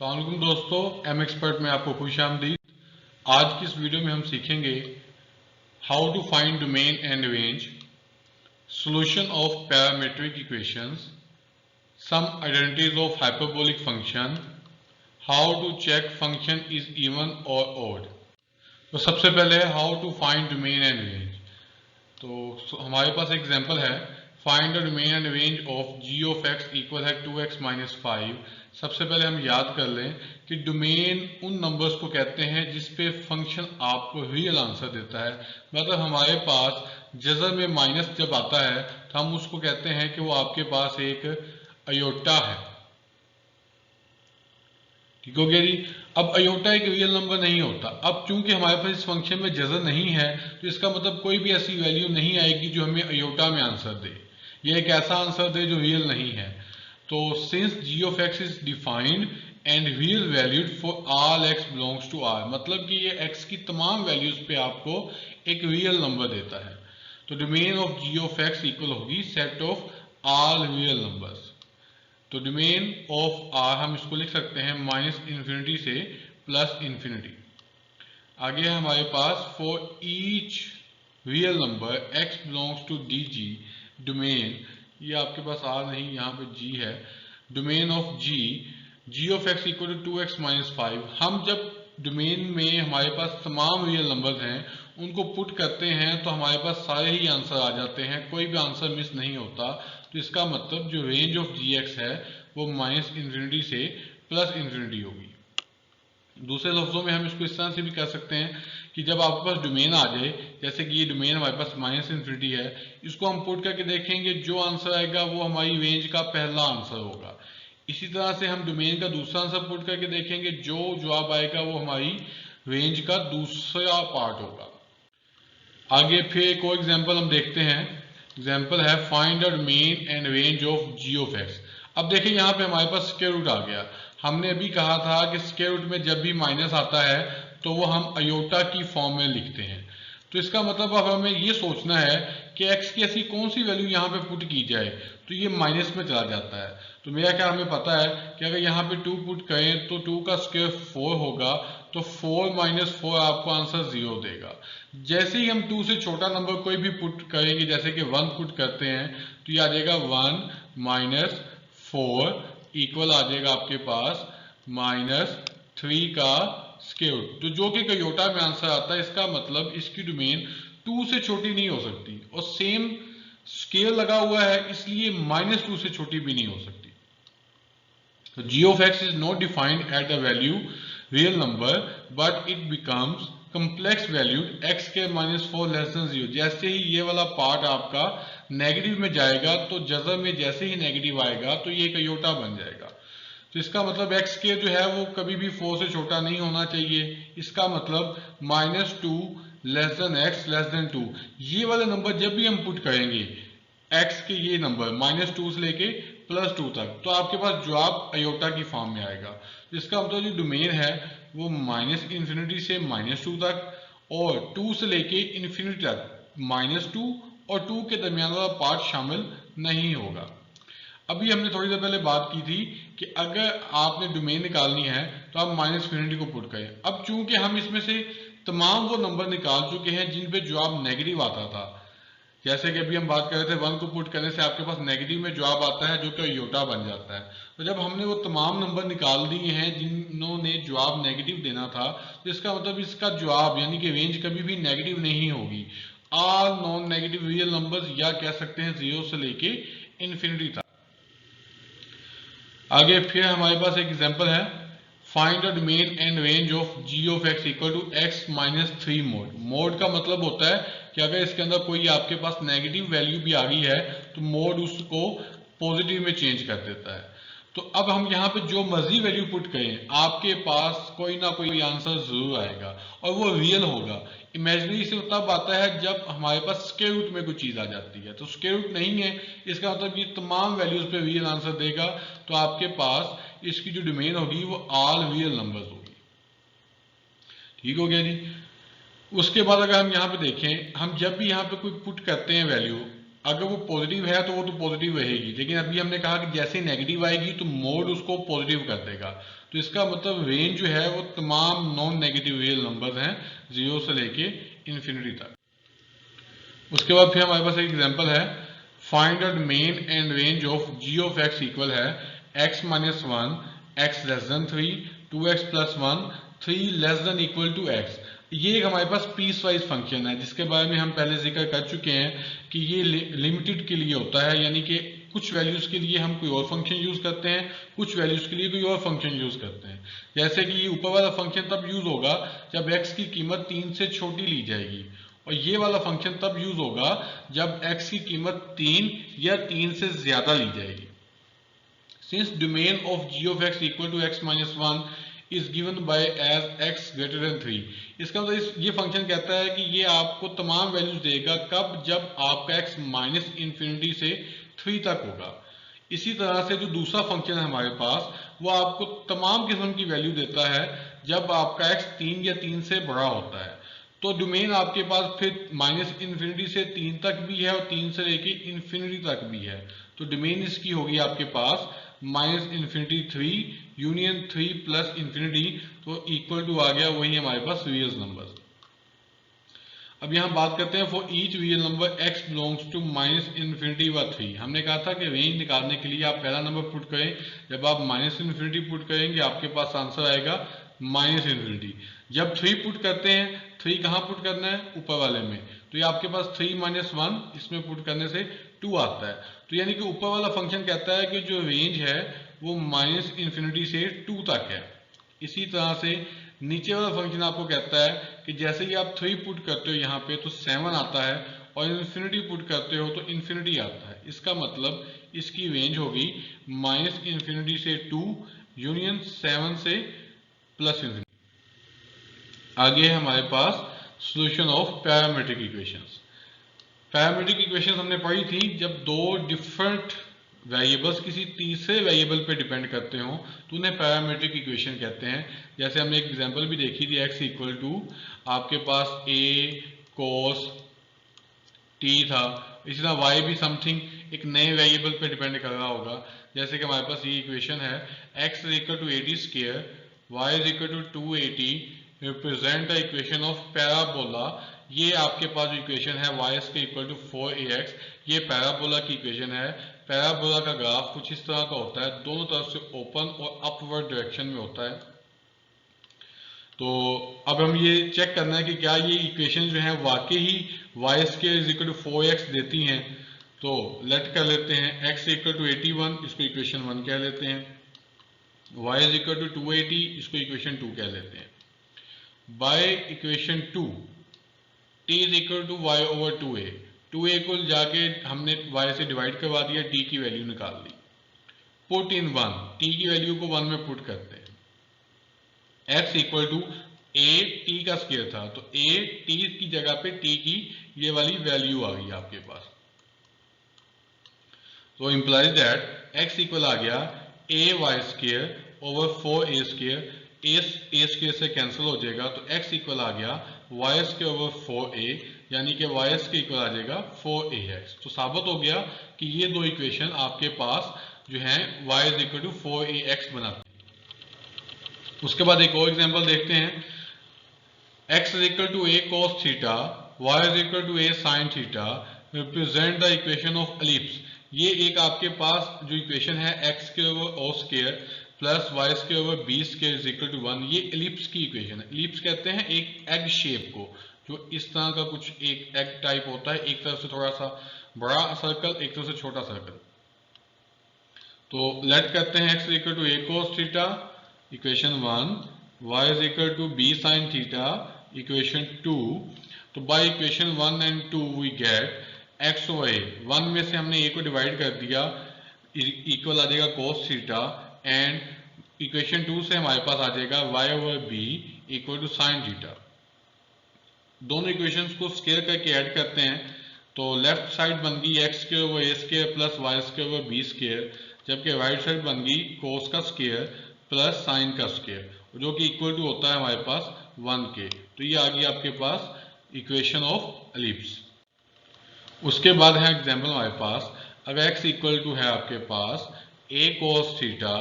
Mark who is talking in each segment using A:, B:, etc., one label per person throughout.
A: अस्सलाम दोस्तों, M expert में आपको खुश आमदीद। आज की इस वीडियो में हम सीखेंगे how to find domain and range, solution of parametric equations, some identities of hyperbolic function, how to check function is even और ऑड। तो सबसे पहले how to find domain and range. तो हमारे पास एग्जांपल है, find the domain and range of g of x equal है 2x minus 5। सबसे पहले हम याद कर लें कि डोमेन उन नंबर्स को कहते हैं जिस पे फंक्शन आपको रियल आंसर देता है। मतलब हमारे पास जज़र में माइनस जब आता है तो हम उसको कहते हैं कि वो आपके पास एक अयोटा है। ठीक हो गया जी। अब अयोटा एक रियल नंबर नहीं होता। अब चूंकि हमारे पास इस फंक्शन में जज़र नहीं है तो इसका मतलब कोई भी ऐसी वैल्यू नहीं आएगी जो हमें अयोटा में आंसर दे, ये एक ऐसा आंसर दे जो रियल नहीं है। तो since g of x is defined and real valued for all x belongs to r, मतलब कि ये x की तमाम वैल्यूज पे आपको एक रियल नंबर देता है। तो domain of g of x equal होगी set of all real numbers. तो डोमेन ऑफ आर हम इसको लिख सकते हैं माइनस इन्फिनिटी से प्लस इन्फिनिटी। आगे है हमारे पास for each real number x belongs to the g, domain, ये आपके पास आर नहीं, यहाँ पे g है। Domain of g of x equal to 2x minus 5। हम जब डोमेन में हमारे पास तमाम रियल नंबर्स हैं उनको पुट करते हैं तो हमारे पास सारे ही आंसर आ जाते हैं, कोई भी आंसर मिस नहीं होता। तो इसका मतलब जो रेंज ऑफ जी एक्स है वो माइनस इन्फिनिटी से प्लस इन्फिनिटी होगी। दूसरे लफ्जों में हम इसको इस तरह से भी कर सकते हैं कि जब आपके पास डोमेन आ जाए, जैसे कि ये डोमेन हमारे पास माइनस इन्फिनिटी है, इसको हम पुट करके देखेंगे, जो आंसर आएगा वो हमारी रेंज का पहला आंसर होगा। इसी तरह से हम डोमेन का दूसरा आंसर पुट करके देखेंगे, जो जवाब आएगा वो हमारी रेंज का दूसरा पार्ट होगा। आगे फिर एक और एग्जांपल हम देखते हैं। एग्जांपल है find the domain and range of g of x। अब देखिए यहाँ पे हमारे पास स्क्वायर रूट आ गया। हमने अभी कहा था कि स्क्वायर रूट में जब भी माइनस आता है तो वो हम अयोटा की फॉर्म में लिखते हैं। तो इसका मतलब अब हमें ये सोचना है कि x की ऐसी कौन सी वैल्यू यहाँ पे पुट की जाए तो ये माइनस में चला जाता है। तो मेरा ख्याल हमें पता है कि अगर यहाँ पे 2 पुट करें तो 2 का स्क्वायर 4 होगा, तो 4 माइनस 4 आपको आंसर 0 देगा। जैसे ही हम 2 से छोटा नंबर कोई भी पुट करेंगे, जैसे कि 1 पुट करते हैं, तो ये आ जाएगा 1 माइनस 4 इक्वल आ जाएगा आपके पास माइनस 3 का स्क्वायर रूट, तो जो कि कयोटा में आंसर आता है। इसका मतलब इसकी डोमेन 2 से छोटी नहीं हो सकती, और सेम स्केल लगा हुआ है इसलिए माइनस 2 से छोटी भी नहीं हो सकती। तो g of x is not defined at the value real number but it becomes complex valued x के माइनस 4 लेस देन 0। जैसे ही ये वाला पार्ट आपका नेगेटिव में जाएगा तो जज़र में जैसे ही नेगेटिव आएगा तो ये एक अयोटा बन जाएगा। तो इसका मतलब x के जो है वो कभी भी 4 से छोटा नहीं होना चाहिए। इसका मतलब minus 2 less than x less then 2, ये वाले नंबर जब भी हम पुट करेंगे x के ये नंबर माइनस 2 से लेके प्लस 2 तक, तो आपके पास जवाब अयोटा की फॉर्म में आएगा। इसका मतलब जो डोमेन है वो माइनस इन्फिनिटी से माइनस 2 तक और 2 से लेके इन्फिनिटी तक माइनस 2 और 2 के दरमियान वाला पार्ट शामिल नहीं होगा। अभी हमने थोड़ी देर पहले बात की थी कि अगर आपने डोमेन निकालनी है तो आप माइनस इन्फिनिटी को पुट करें। अब चूंकि हम इसमें से तमाम वो नंबर निकाल चुके हैं जिन पे जवाब नेगेटिव आता था, जैसे कि अभी हम बात कर रहे थे 1 को पुट करने से आपके पास नेगेटिव में जवाब आता है जो कि अयोटा बन जाता है। तो जब हमने वो तमाम नंबर निकाल दिए हैं जिन्होंने जवाब नेगेटिव देना था, तो इसका मतलब इसका जवाब यानी कि रेंज कभी भी नेगेटिव नहीं होगी। All non negative real numbers, या कह सकते हैं 0 से लेके इन्फिनिटी तक। आगे फिर हमारे पास एक एग्जांपल है, find the domain and range of g of x equal to x minus 3 mod. Mod का मतलब होता है कि अगर इसके अंदर कोई आपके पास नेगेटिव वैल्यू भी आ गई है तो मोड उसको पॉजिटिव में चेंज कर देता है। तो अब हम यहाँ पे जो मर्जी वैल्यू पुट करें आपके पास कोई ना कोई आंसर जरूर आएगा और वो रियल होगा। इमेजिनरी से तब आता है जब हमारे पास स्क्वायर रूट में कोई चीज आ जाती है, तो स्क्वायर रूट नहीं है इसका मतलब ये तमाम वैल्यूज पे रियल आंसर देगा। तो आपके पास इसकी जो डोमेन होगी वो ऑल रियल नंबर्स होगी। ठीक हो गया जी। उसके बाद अगर हम यहाँ पे देखें, हम जब भी यहाँ पे कोई पुट करते हैं वैल्यू, अगर वो पॉजिटिव है तो वो तो पॉजिटिव रहेगी, लेकिन अभी हमने कहा कि जैसे नेगेटिव आएगी तो मोड उसको पॉजिटिव कर देगा। तो इसका मतलब रेंज जो है वो तमाम नॉन नेगेटिव रियल नंबर हैं 0 से लेके इन्फिनिटी तक। उसके बाद फिर हमारे पास एक एग्जांपल है, find the main and range of g of x equal है x minus 1, x less than 3, 2x plus 1, 3 less than equal to x। ये एक हमारे पास पीस वाइज फंक्शन है जिसके बारे में हम पहले जिक्र कर चुके हैं कि ये लिमिटेड के लिए होता है, यानी कि कुछ वैल्यूज के लिए हम कोई और फंक्शन यूज करते हैं, कुछ वैल्यूज के लिए कोई और फंक्शन यूज करते हैं। जैसे कि ये ऊपर वाला फंक्शन तब यूज होगा जब x की कीमत 3 से छोटी ली जाएगी, और ये वाला फंक्शन तब यूज होगा जब x की कीमत 3 या 3 से ज्यादा ली जाएगी। Since domain of g of x equal to x minus 1 is given by as x greater than 3, इसका मतलब ये फंक्शन कहता है कि ये आपको तमाम वैल्यूज देगा कब, जब आपका x माइनस इन्फिनिटी से 3 तक होगा। इसी तरह से जो दूसरा फंक्शन है हमारे पास वो आपको तमाम किस्म की वैल्यू देता है जब आपका x 3 या 3 से बड़ा होता है। तो डोमेन आपके पास फिर माइनस इन्फिनिटी से 3 तक भी है और 3 से लेके इन्फिनिटी तक भी है। तो डोमेन इसकी होगी आपके पास minus infinity 3 union 3 plus infinity, तो इक्वल टू आ गया वही हमारे पास रियल नंबर। अब यहाँ बात करते हैं for each real number x belongs to minus infinity व 3। हमने कहा था कि रेंज निकालने के लिए आप पहला नंबर पुट करें, जब आप माइनस इन्फिनिटी पुट करेंगे आपके पास आंसर आएगा माइनस इन्फिनिटी। जब 3 पुट करते हैं, 3 कहाँ पुट करना है, ऊपर वाले में, तो ये आपके पास 3 माइनस 1 इसमें पुट करने से 2 आता है। तो यानी कि ऊपर वाला फंक्शन कहता है कि जो रेंज है वो माइनस इन्फिनिटी से 2 तक है। इसी तरह से नीचे वाला फंक्शन आपको कहता है कि जैसे ही आप 3 पुट करते हो यहाँ पे तो 7 आता है, और इन्फिनिटी पुट करते हो तो इन्फिनिटी आता है। इसका मतलब इसकी रेंज होगी माइनस इन्फिनिटी से 2 यूनियन 7 से प्लस इन्फिनिटी। आगे है हमारे पास solution of parametric equations. Parametric equations हमने पढ़ी थी जब दो डिफरेंट वेरिएबल्स किसी तीसरे वेरिएबल पे डिपेंड करते हो तो उन्हें पैरामीट्रिक इक्वेशन कहते हैं। जैसे हमने एक एग्जांपल भी देखी थी, x इक्वल टू आपके पास a cos t था, इसी तरह y भी समथिंग एक नए वेरिएबल पे डिपेंड कर रहा होगा। जैसे कि हमारे पास ये इक्वेशन है x is equal to 80 square, y is equal to 280 represent the equation of parabola. ये आपके पास जो इक्वेशन है y के इक्वल टू 4ax, ये पैराबोला की इक्वेशन है। पैराबोला का ग्राफ कुछ इस तरह का होता है, दोनों तरफ से ओपन और अपवर्ड डायरेक्शन में होता है। तो अब हम ये चेक करना है कि क्या ये इक्वेशन जो है वाकई ही y square is equal to 4x देती हैं। तो लेट कर लेते हैं x इक्वल टू 81, इसको इक्वेशन 1 कह लेते हैं, y इज इक्वल टू 280, इसको इक्वेशन 2 कह लेते हैं। By equation 2 t is equal to y over 2a, 2a को जाके हमने y से डिवाइड करवा दिया, t की वैल्यू निकाल ली। पुट इन 1, t की वैल्यू को 1 में पुट करते हैं। x equal to a t का स्क्वायर था, तो a t की जगह पे t की ये वाली वैल्यू आ गई आपके पास। तो इंप्लाइज दैट x इक्वल आ गया a y square over 4a square, a square से कैंसिल हो जाएगा, तो x इक्वल आ गया y स्क्वायर ओवर 4a, यानी कि y के इक्वल आ जाएगा 4ax। तो साबित हो गया कि ये दो इक्वेशन आपके पास जो है y is equal to 4ax बनाते हैं। उसके बाद एक और एग्जांपल देखते हैं, x is equal to a cos theta, y is equal to a sin theta, represent the equation of ellipse. ये एक आपके पास जो इक्वेशन है x square over o square plus y square over b square is equal to 1, ये ellipse की equation है। Ellipse कहते हैं एक एग शेप को, जो इस तरह का कुछ एक एग टाइप होता है, एक तरफ से थोड़ा सा बड़ा सर्कल, एक तरफ से छोटा सर्कल। तो लेट करते हैं x equal to a cos theta, equation 1, y is equal to b sin theta, equation 2। तो by equation 1 and 2 we get x over a, 1 में से हमने a को डिवाइड कर दिया, इक्वल आ जाएगा cos थीटा, एंड इक्वेशन 2 से हमारे पास आ जाएगा y over b equal to sin theta. दोनों इक्वेशंस को स्क्वायर करके ऐड करते हैं, तो लेफ्ट साइड बन गई x square over a square plus y square over b square, जबकि राइट साइड बन गई cos का स्क्वायर प्लस साइन का स्क्वायर, जो कि इक्वल टू होता है हमारे पास 1 के। तो ये आ गई आपके पास इक्वेशन ऑफ एलिप्स। उसके बाद है एग्जाम्पल हमारे पास, अगर x इक्वल टू है आपके पास a cos theta,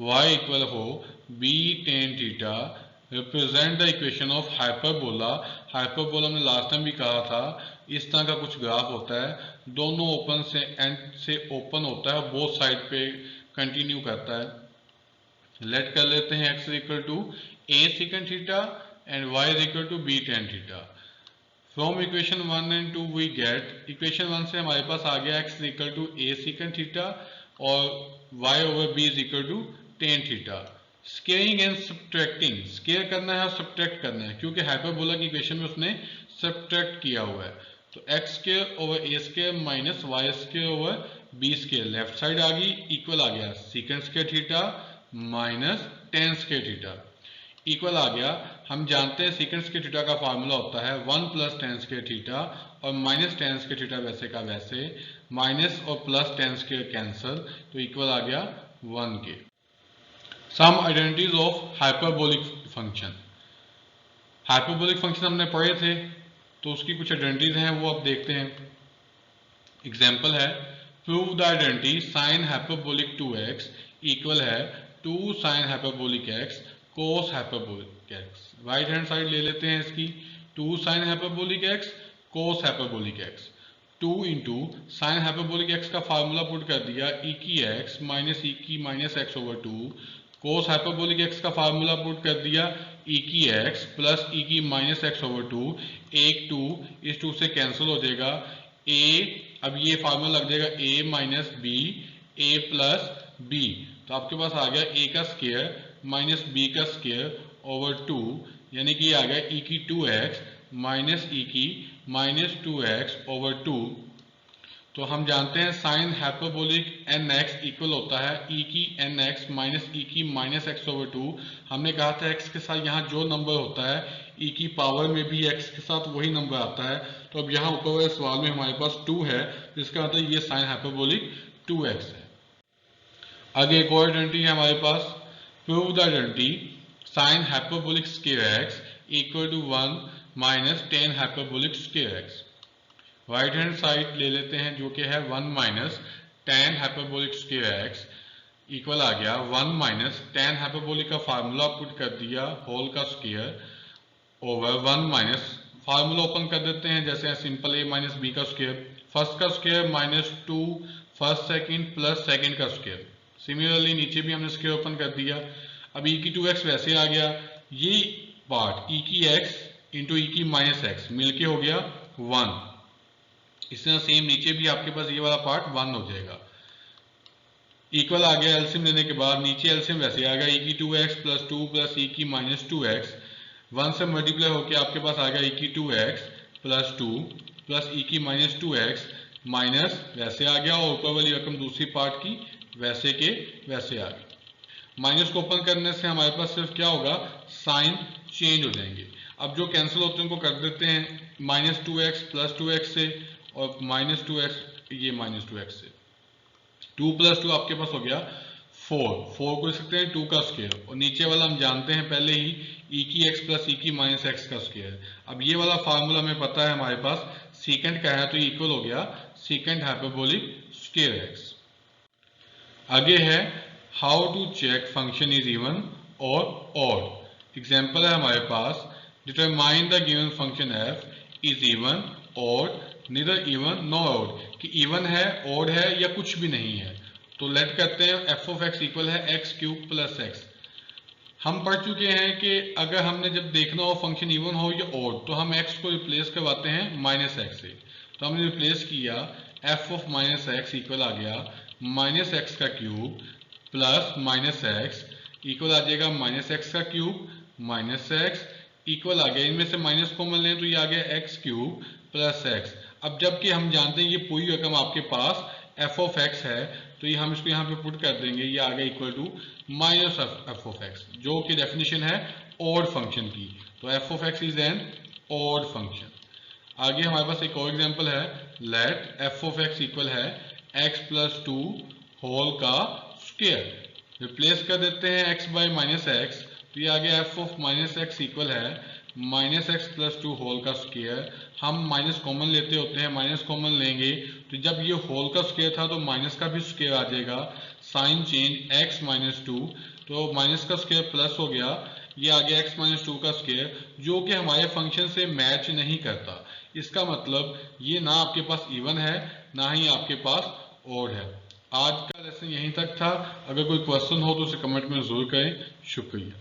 A: y equal हो b tan theta, represent the equation of hyperbola. Hyperbola हमने लास्ट टाइम भी कहा था, इस तरह का कुछ ग्राफ होता है, दोनों ओपन से एंड से ओपन होता है, बोथ साइड पे कंटिन्यू करता है। लेट कर लेते हैं x equal to a secant theta and y is equal to b tan theta. From equation 1 and 2 we get, equation 1 से हमारे पास आ गया x equal to a secant theta और y over b is equal to tan theta. Squaring and subtracting, square करना है और subtract करना है, क्योंकि हाइपरबोला की इक्वेशन में उसने सब्ट्रैक्ट किया हुआ है। तो x square over a square minus y square over b square, left side आ गई, इक्वल आ गया secant square theta minus tan square theta, equal आ गया। हम जानते हैं secant स्क्वायर थीटा का फार्मूला होता है 1 प्लस tan स्क्वायर थीटा और माइनस tan स्क्वायर थीटा वैसे का वैसे, माइनस और प्लस tan स्क्वायर कैंसल, तो इक्वल आ गया 1 के। Some identities of hyperbolic function, hyperbolic function हमने पढ़े थे, तो उसकी कुछ आइडेंटिटीज हैं वो अब देखते हैं। एग्जाम्पल है, prove the identity sine hyperbolic 2x equal है 2 sine hyperbolic x cos hyperbolic x। Right hand side ले लेते हैं इसकी, 2 sine hyperbolic x cos hyperbolic x, 2 into sine hyperbolic x का फार्मूला पुट कर दिया e की x माइनस e की minus x over 2, cos hyperbolic x का फार्मूला पुट कर दिया e की x प्लस e की माइनस x ओवर 2, एक 2 इस 2 से कैंसिल हो जाएगा, a अब ये फार्मूला लग जाएगा a minus b a plus b, तो आपके पास आ गया a का स्क्वायर माइनस b का स्क्वायर ओवर 2, यानी कि ये आ गया e की 2x माइनस e की माइनस 2x ओवर 2। तो हम जानते हैं साइन हाइपरबोलिक nx इक्वल होता है e की nx माइनस e की माइनस x ओवर 2। हमने कहा था x के साथ यहाँ जो नंबर होता है e की पावर में भी x के साथ वही नंबर आता है, तो अब यहाँ ऊपर वाले सवाल में हमारे पास 2 है, तो इसका मतलब ये साइन हाइपरबोलिक 2x है। आगे एक और आइडेंटिटी है हमारे पास, prove the identity sine hyperbolic square x equal to 1 minus tan hyperbolic square x। Right hand side ले लेते हैं जो कि है 1 minus tan hyperbolic square x, equal आ गया 1 माइनस tan हाइपरबोलिक का फार्मूला पुट कर दिया होल का square over 1 minus, formula open कर देते हैं जैसे सिंपल a माइनस बी का स्क्वायर, फर्स्ट का square minus 2 first second plus second का स्क्वायर, सिमिलरली नीचे भी हमने स्क्वायर ओपन कर दिया। अब e की 2x वैसे आ गया, ये पार्ट e की x इंटू e की माइनस x मिलके हो गया 1, इस तरह सेम नीचे भी आपके पास ये वाला पार्ट 1 हो जाएगा, इक्वल आ गया। एलसीएम लेने के बाद नीचे एलसीएम वैसे आ गया e की 2x प्लस 2 प्लस e की माइनस 2x, 1 से मल्टीप्लाई होकर आपके पास आ गया e की 2x प्लस 2 प्लस e की माइनस 2x माइनस वैसे आ गया, और ऊपर वाली रकम दूसरी पार्ट की वैसे के वैसे आ गई। माइनस को ओपन करने से हमारे पास सिर्फ क्या होगा, साइन चेंज हो जाएंगे। अब जो कैंसिल होते हैं उनको कर देते हैं माइनस 2x प्लस 2x से और माइनस 2x ये माइनस 2x से, 2 प्लस 2 आपके पास हो गया 4, 4 को लिख सकते हैं 2 का स्क्वायर, और नीचे वाला हम जानते हैं पहले ही e की x प्लस e की माइनस x का स्क्वायर। अब ये वाला फार्मूला हमें पता है हमारे पास सीकेंट का है, तो इक्वल हो गया सीकेंट हाइपरबोलिक स्क्वायर x। आगे है how to check function is even और ऑड। एग्जाम्पल है हमारे पास, determine the given function f is even odd neither even nor odd, कि इवन है ऑड है या कुछ भी नहीं है। तो लेट करते हैं एफ ऑफ एक्स इक्वल है एक्स क्यूब प्लस एक्स। हम पढ़ चुके हैं कि अगर हमने जब देखना हो फंक्शन इवन हो या ऑड तो हम एक्स को रिप्लेस करवाते हैं माइनस एक्स से, तो हमने रिप्लेस किया f of minus x equal आ गया माइनस एक्स का cube plus minus x equal आ जाएगा माइनस एक्स का क्यूब माइनस एक्स इक्वल आ गया, इनमें से माइनस कॉमन लें तो ये आ गया एक्स क्यूब प्लस एक्स। अब जबकि हम जानते हैं ये पूरी रकम आपके पास एफ ऑफ एक्स है, तो ये हम इसको यहाँ पे पुट कर देंगे, ये आ गया equal to minus f of x, जो कि डेफिनेशन है ऑड फंक्शन की। तो f of x is an odd function. आगे हमारे पास एक और एग्जांपल है, let f of x equal है एक्स प्लस 2 होल का स्क्वायर। रिप्लेस कर देते हैं एक्स बाय माइनस एक्स, तो ये आ गया F of minus x equal है माइनस एक्स प्लस 2 होल का स्क्वायर। हम माइनस कॉमन लेते होते हैं, माइनस कॉमन लेंगे तो जब ये होल का स्क्वायर था तो माइनस का भी स्क्वायर आ जाएगा। Sine change x minus two, तो माइनस का स्क्वायर प्लस हो गया, ये आ गया x माइनस टू का स्क्वायर, जो कि हमारे फंक्शन से मैच नहीं करता। इसका मतलब ये ना आपके पास इवन है ना ही आपके पास ओड है। आज का लेसन यहीं तक था। अगर कोई क्वेश्चन हो तो उसे कमेंट में जरूर करें। शुक्रिया।